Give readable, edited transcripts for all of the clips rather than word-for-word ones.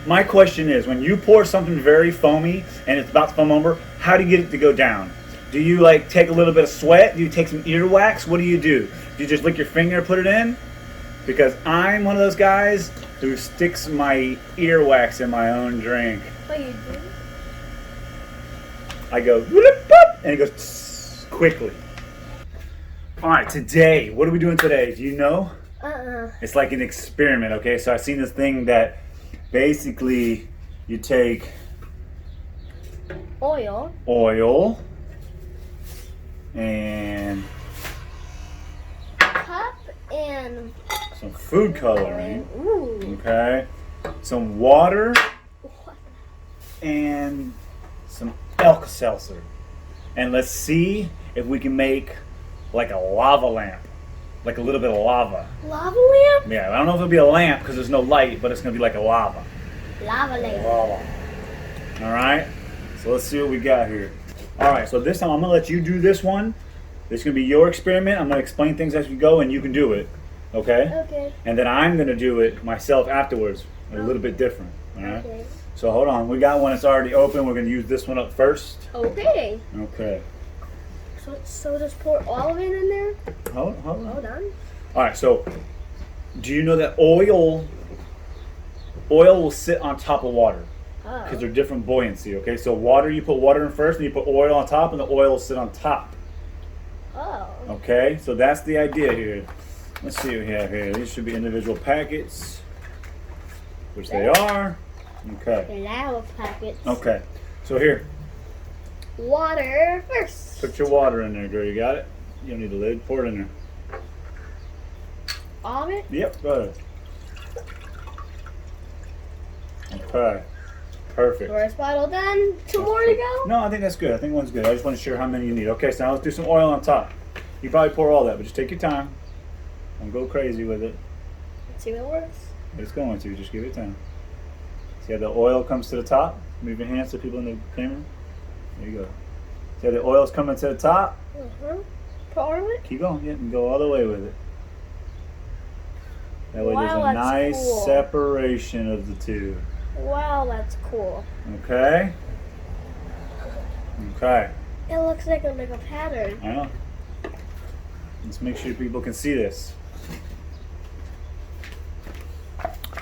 my question is, when you pour something very foamy and it's about to foam over, how do you get it to go down? Do you like take a little bit of sweat? Do you take some earwax? What do? Do you just lick your finger and put it in? Because I'm one of those guys who sticks my earwax in my own drink. What you do? I go, whoop, whoop, and it goes tss, quickly. All right, today, what are we doing today? Do you know? It's like an experiment, okay? So I've seen this thing that basically you take oil and cup and some food coloring, ooh. okay? Some water and some Alka-Seltzer. And let's see if we can make like a lava lamp. Like a little bit of lava. Lava lamp? Yeah, I don't know if it'll be a lamp because there's no light, but it's going to be like a lava. Lava lamp. Lava. Alright, so let's see what we got here. Alright, so this time I'm going to let you do this one. This is going to be your experiment. I'm going to explain things as we go and you can do it. Okay? Okay. And then I'm going to do it myself afterwards. A little bit different. Alright? Okay. So hold on. We got one that's already open. We're going to use this one up first. Okay. Okay. So just pour all of it in there? Hold on. Alright, so do you know that oil will sit on top of water? Because they're different buoyancy, okay? So water, you put water in first, and you put oil on top, and the oil will sit on top. Oh. Okay, so that's the idea here. Let's see what we have here. These should be individual packets, which they are. Okay. Lava packets. Okay, so here. Water first. Put your water in there, girl. You got it? You don't need a lid. Pour it in there. All of it? Yep, go ahead. Okay. Perfect. First bottle done. Two more to go? No, I think that's good. I think one's good. I just want to share how many you need. Okay, so now let's do some oil on top. You probably pour all that, but just take your time. Don't go crazy with it. Let's see if it works. It's going to. Just give it time. See how the oil comes to the top? Move your hands to people in the camera. There you go. See how the oil's coming to the top? Pour it? Keep going. Yeah, and go all the way with it. That way Wow, there's a that's nice cool. separation of the two. Wow, that's cool. Okay? Okay. It looks like a pattern. I know. Let's make sure people can see this.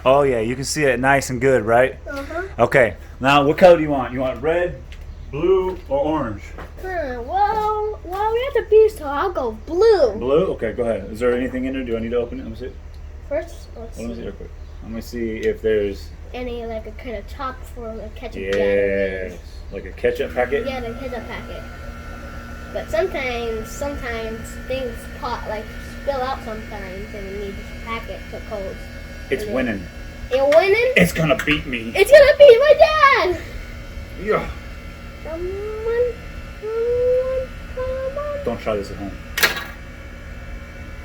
Oh yeah, you can see it nice and good, right? Okay, now what color do you want? You want red, blue, or orange? Well, we have to be, so I'll go blue. Blue? Okay, go ahead. Is there anything in there? Do I need to open it? Let me see it. First, let's Let me see see. real quick. Let me see if there's... Any, like, a kind of top for a ketchup Yes. Like a ketchup packet? Yeah, the ketchup packet. But sometimes things spill out sometimes, and you need this packet to close. It's winning. You're winning? It's gonna beat me. It's gonna beat my dad! Yeah. Come on. Don't try this at home.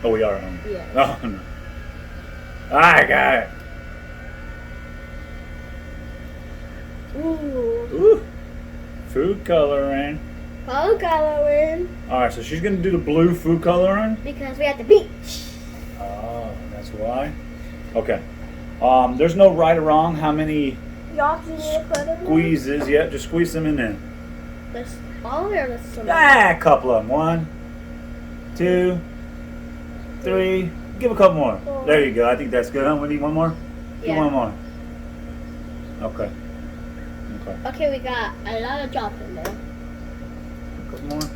Oh, we are at home. Yeah. Oh, no. I got it. Ooh. Ooh. Food coloring. Food coloring. Alright, so she's gonna do the blue food coloring. Because we at the beach. Oh, that's why. Okay. There's no right or wrong how many Y'all can put them in? squeezes. Yep, just squeeze them in there. There's all there. There's some. A couple of them. 1, 2, 3. Give a couple more. There you go. I think that's good. Huh? We need one more? Do Yeah. one more. Okay. Okay. Okay, we got a lot of drops in there. A couple more.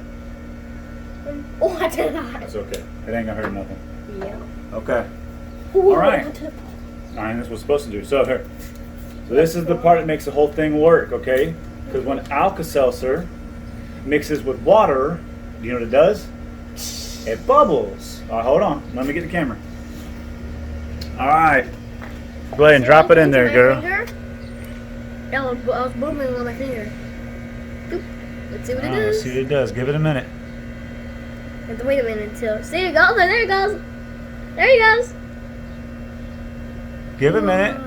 Oh, I did not. That's okay. It ain't gonna hurt nothing. Yeah. Okay. Ooh, Alright. Alright, that's what it's supposed to do. So here. So this is the part that makes the whole thing work, okay? Because when Alka-Seltzer mixes with water, do you know what it does? It bubbles. Hold on. Let me get the camera. Alright. Go ahead and drop it in there, girl. I was booming on my finger. Oop. Let's see what it Let's does. see what it does. Give it a minute. Have to wait a minute until. See, it goes. There it goes. There he goes. Give it a minute. Wow.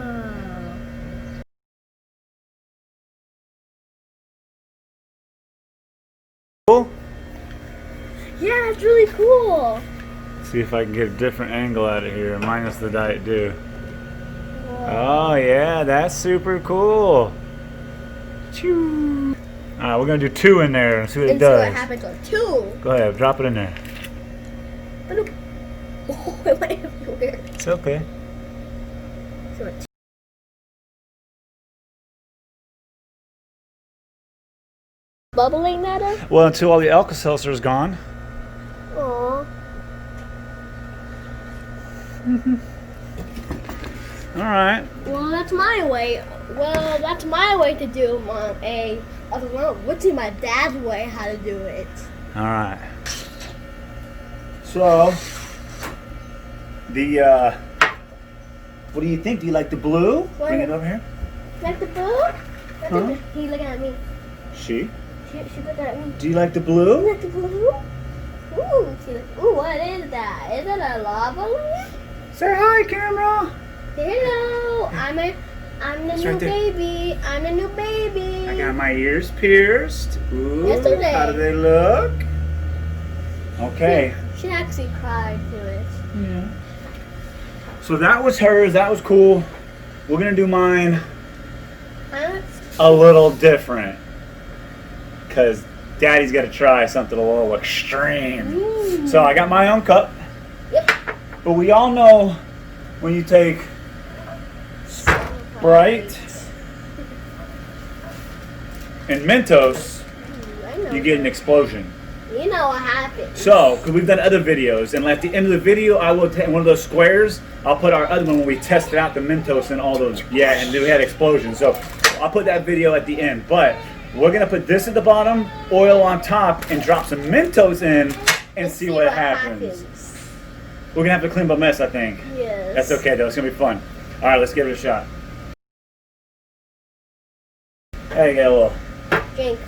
Cool. Yeah, it's really cool. See if I can get a different angle out of here, minus the Diet Dew. Oh yeah. Yeah, that's super cool. Choo. Alright, we're gonna do 2 in there and see what it does. See what happens on 2. Go ahead, drop it in there. Oh, it went everywhere. It's okay. So it's bubbling that up? Well, until all the Alka-Seltzer is gone. Aww. Alright. Well, that's my way. Well, that's my way to do I don't know. What's in my dad's way how to do it? Alright. So, what do you think? Do you like the blue? What? Bring it over here. Like the blue? He's looking at me. She? She looking at me. Do you like the blue? You like the blue? Ooh, what is that? Is it a lava lamp? Say hi, camera. Hello, I'm the It's new right there. baby. I'm the new baby. I got my ears pierced. Ooh, Yesterday. how do they look? Okay. She actually cried to it. Yeah. So that was hers. That was cool. We're gonna do mine a little different, cause Daddy's got to try something a little extreme. So I got my own cup. Yep. But we all know when you take Sprite and Mentos, you get an explosion. You know what happens. So, because we've done other videos, and at the end of the video, I will take one of those squares. I'll put our other one when we tested out the Mentos and all those. Yeah, and we had explosions. So, I'll put that video at the end. But we're gonna put this at the bottom, oil on top, and drop some Mentos in, and see what happens. We're gonna have to clean up a mess, I think. Yes. That's okay though. It's gonna be fun. All right, let's give it a shot. Hey, you get a little. Drink.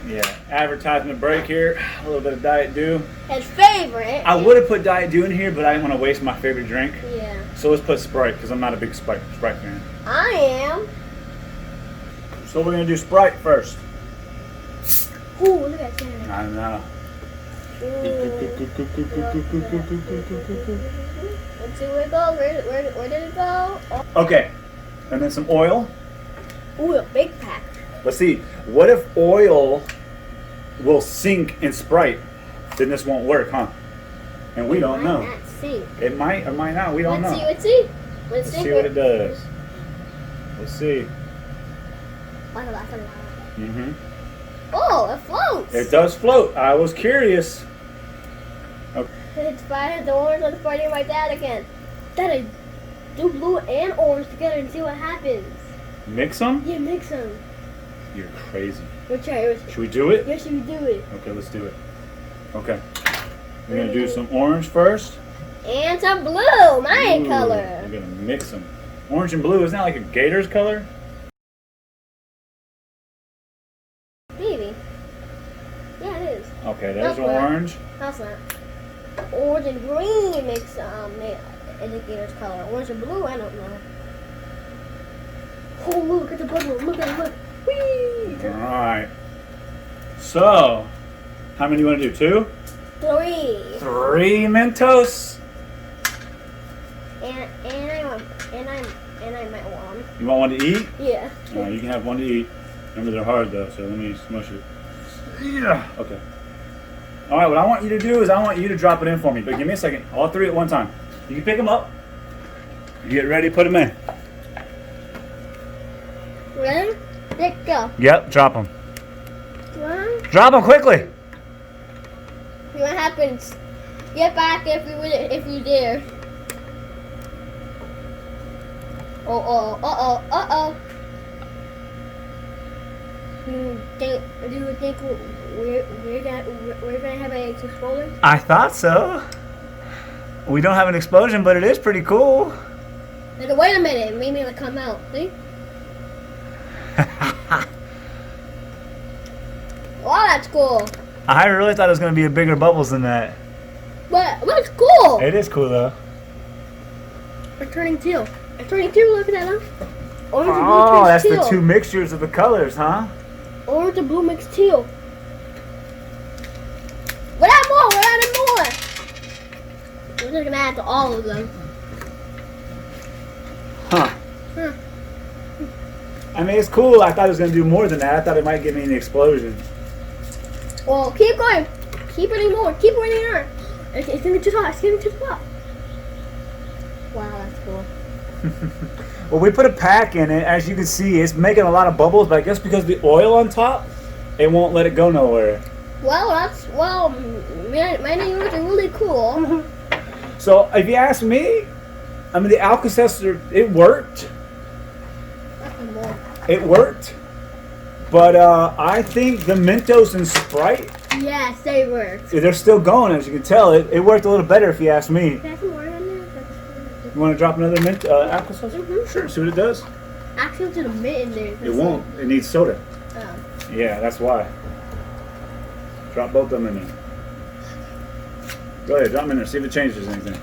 Yeah, advertisement break here. A little bit of Diet Dew. His favorite. I would have put Diet Dew in here, but I didn't want to waste my favorite drink. Yeah. So let's put Sprite, because I'm not a big Sprite fan. I am. So we're going to do Sprite first. Ooh, look at that. I know. Let's see where it goes. Where did it go? Oh. Okay, and then some oil. Ooh, a big pack. Let's see, what if oil will sink in Sprite? Then this won't work, huh? And we don't know. Not sink. It might or might not, we don't know. Let's see. Let's see what it does. Let's see. That's a lot. Mm-hmm. Oh, it floats. It does float. I was curious. Okay. It's fine. The orange one's fighting my dad again. Daddy, do blue and orange together and see what happens. Mix them? Yeah, mix them. You're crazy. We'll try. Should we do it? Yes, we do it. Okay, let's do it. Okay. We're going to do some orange first. And some blue, my Ooh, color. We're going to mix them. Orange and blue, isn't that like a gator's color? Maybe. Yeah, it is. Okay, there's That's what- orange. How's that? Orange and green makes indicator's color. Orange and blue, I don't know. Oh, look at the bubble. Look at it, look. Whee! Alright. So, how many do you want to do? 2? 3. 3 Mentos? And I might want one. You want one to eat? Yeah. You can have one to eat. Remember, they're hard though, so let me smush it. Yeah. Okay. Alright, what I want you to do is I want you to drop it in for me, but give me a second. All 3 at one time. You can pick them up. You get ready, put them in. Ready? Let's go. Yep, drop them. One. Drop them quickly. See what happens. Get back if you dare. Uh-oh. Do you think we're gonna have an explosion? I thought so. We don't have an explosion, but it is pretty cool. Wait a minute, maybe it'll come out. See? Wow, that's cool. I really thought it was going to be a bigger bubbles than that. But it's cool. It is cool though. It's turning teal. It's turning teal. Look at that. Huh? Orange and blue Oh, turns that's teal. the 2 mixtures of the colors, huh? Orange and blue mixed teal. We're adding more. We're just gonna add to all of them. Huh. Huh. I mean, it's cool. I thought it was going to do more than that. I thought it might give me an explosion. Well, keep going. Keep running more. Keep running more. It's getting too hot. It's getting too hot. Wow, that's cool. Well, we put a pack in it. As you can see, it's making a lot of bubbles, but I guess because of the oil on top, it won't let it go nowhere. Well, mine and yours are really cool. So, if you ask me, I mean, the Alka-Seltzer, it worked. Nothing more. It worked. But I think the Mentos and Sprite, Yes, they worked. they're still going, as you can tell. It worked a little better if you ask me. Can I have some more in there? You want to drop another Alka-Seltzer? Mhm. Sure, see what it does. Actually, to the mint in there. It won't. It needs soda. Oh. Yeah, that's why. Drop both of them in there. Go ahead, drop them in there. See if it changes anything.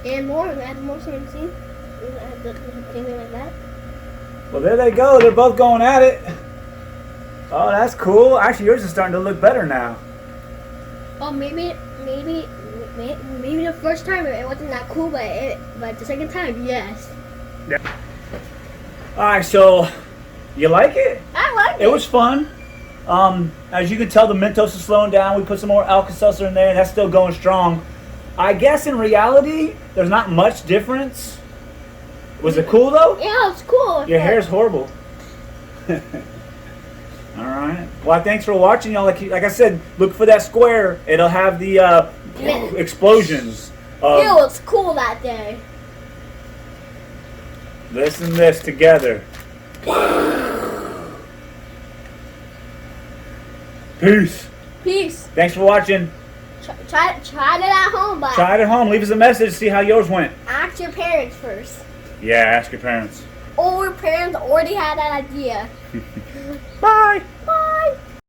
And more. Add more so you see. Add the finger like that. Well, there they go. They're both going at it. Oh, that's cool. Actually, yours is starting to look better now. Oh, maybe the first time it wasn't that cool, but the second time, yes. Yeah. All right, so you like it? I like it. It was fun. As you can tell, the Mentos is slowing down. We put some more Alka-Seltzer in there, and that's still going strong. I guess in reality, there's not much difference. Was it cool though? Yeah, it's cool. Your hair's horrible. All right. Well, thanks for watching, y'all. Like I said, look for that square. It'll have the explosions. It was cool that day. Listen to this together. Peace. Peace. Thanks for watching. Try it at home, but Try it at home. Leave us a message. See how yours went. ask your parents first. Yeah, ask your parents. Or parents already had that idea.